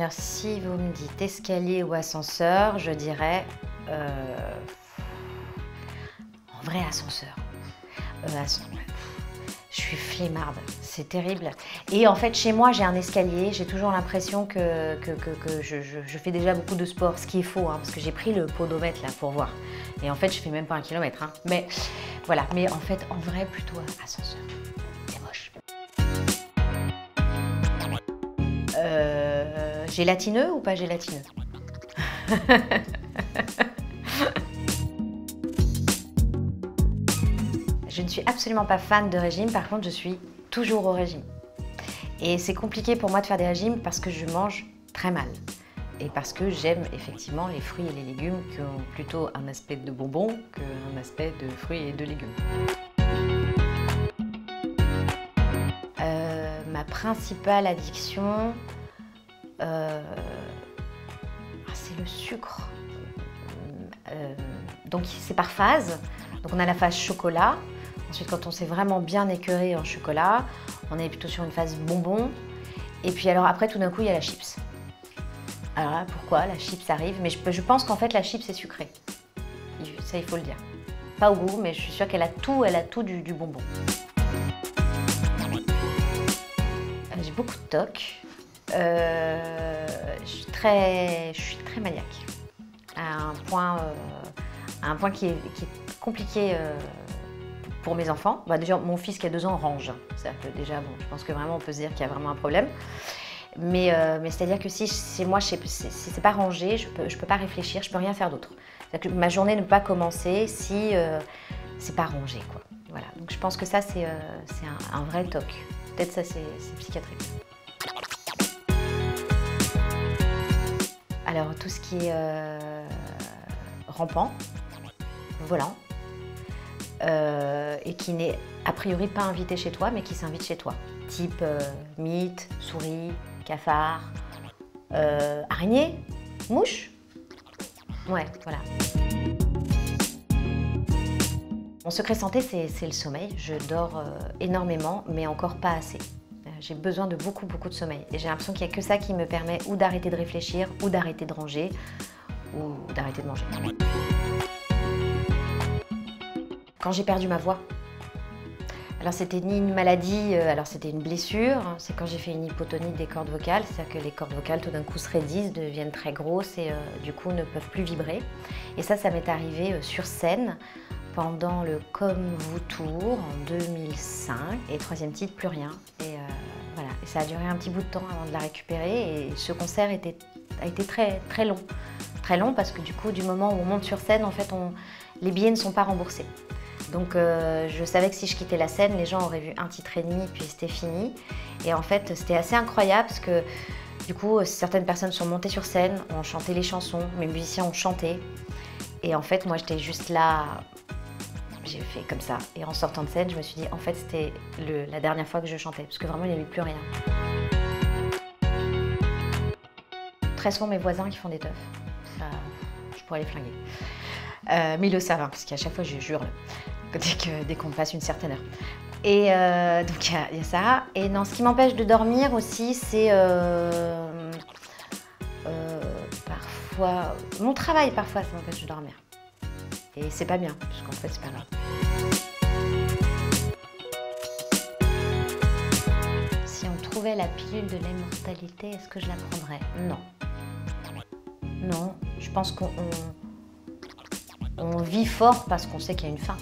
Alors si vous me dites escalier ou ascenseur, je dirais en vrai ascenseur. Je suis flemmarde, c'est terrible. Et en fait, chez moi, j'ai un escalier. J'ai toujours l'impression que je fais déjà beaucoup de sport, ce qui est faux, hein, parce que j'ai pris le podomètre là pour voir. Et en fait, je fais même pas 1 kilomètre. Hein. Mais voilà. Mais en fait, en vrai, plutôt ascenseur. C'est moche. Gélatineux ou pas gélatineux? Je ne suis absolument pas fan de régime, par contre je suis toujours au régime. Et c'est compliqué pour moi de faire des régimes parce que je mange très mal. Et parce que j'aime effectivement les fruits et les légumes qui ont plutôt un aspect de bonbons qu'un aspect de fruits et de légumes. Ma principale addiction, c'est le sucre. Donc c'est par phase. Donc on a la phase chocolat. Ensuite, quand on s'est vraiment bien écœuré en chocolat, on est plutôt sur une phase bonbon. Et puis alors après, tout d'un coup, il y a la chips. Alors là, pourquoi la chips arrive? Mais je pense qu'en fait, la chips est sucrée. Ça, il faut le dire. Pas au goût, mais je suis sûre qu'elle a tout du bonbon. J'ai beaucoup de tocs. Je suis très maniaque. À un point qui est compliqué pour mes enfants. Bah déjà, mon fils qui a 2 ans range. C'est-à-dire que déjà, bon, je pense que vraiment on peut se dire qu'il y a vraiment un problème. Mais c'est-à-dire que si moi, si c'est pas rangé, je peux pas réfléchir, je peux rien faire d'autre. C'est-à-dire que ma journée ne peut pas commencer si c'est pas rangé, quoi. Voilà. Donc je pense que ça, c'est un vrai toc. Peut-être ça, c'est psychiatrique. Alors tout ce qui est rampant, volant, et qui n'est a priori pas invité chez toi, mais qui s'invite chez toi. Type mythe, souris, cafard, araignée, mouche. Ouais, voilà. Mon secret santé, c'est le sommeil. Je dors énormément, mais encore pas assez. J'ai besoin de beaucoup de sommeil. Et j'ai l'impression qu'il n'y a que ça qui me permet ou d'arrêter de réfléchir, ou d'arrêter de ranger, ou d'arrêter de manger. Quand j'ai perdu ma voix, alors c'était ni une maladie, alors c'était une blessure, hein, c'est quand j'ai fait une hypotonie des cordes vocales, c'est-à-dire que les cordes vocales tout d'un coup se raidissent, deviennent très grosses et du coup ne peuvent plus vibrer. Et ça m'est arrivé sur scène pendant le Comme vous Tour en 2005 et 3e titre, plus rien. Et voilà, et ça a duré un petit bout de temps avant de la récupérer et ce concert a été très long. Très long parce que du coup, du moment où on monte sur scène, en fait, les billets ne sont pas remboursés. Donc je savais que si je quittais la scène, les gens auraient vu 1 titre et demi, puis c'était fini. Et en fait, c'était assez incroyable parce que du coup, certaines personnes sont montées sur scène, ont chanté les chansons, mes musiciens ont chanté. Et en fait, moi, j'étais juste là, j'ai fait comme ça. Et en sortant de scène, je me suis dit, en fait, c'était la dernière fois que je chantais, parce que vraiment, il n'y avait plus rien. Très souvent, mes voisins qui font des teufs. Ça, je pourrais les flinguer. Mais ils le savent, hein, parce qu'à chaque fois, je hurle dès qu'on passe une certaine heure. Et donc, il y a ça. Et non, ce qui m'empêche de dormir aussi, c'est parfois... Mon travail, parfois, ça m'empêche de dormir. Et c'est pas bien, parce qu'en fait, c'est pas grave. Si on trouvait la pilule de l'immortalité, est-ce que je la prendrais? Non. Non, je pense qu'on vit fort parce qu'on sait qu'il y a une fin.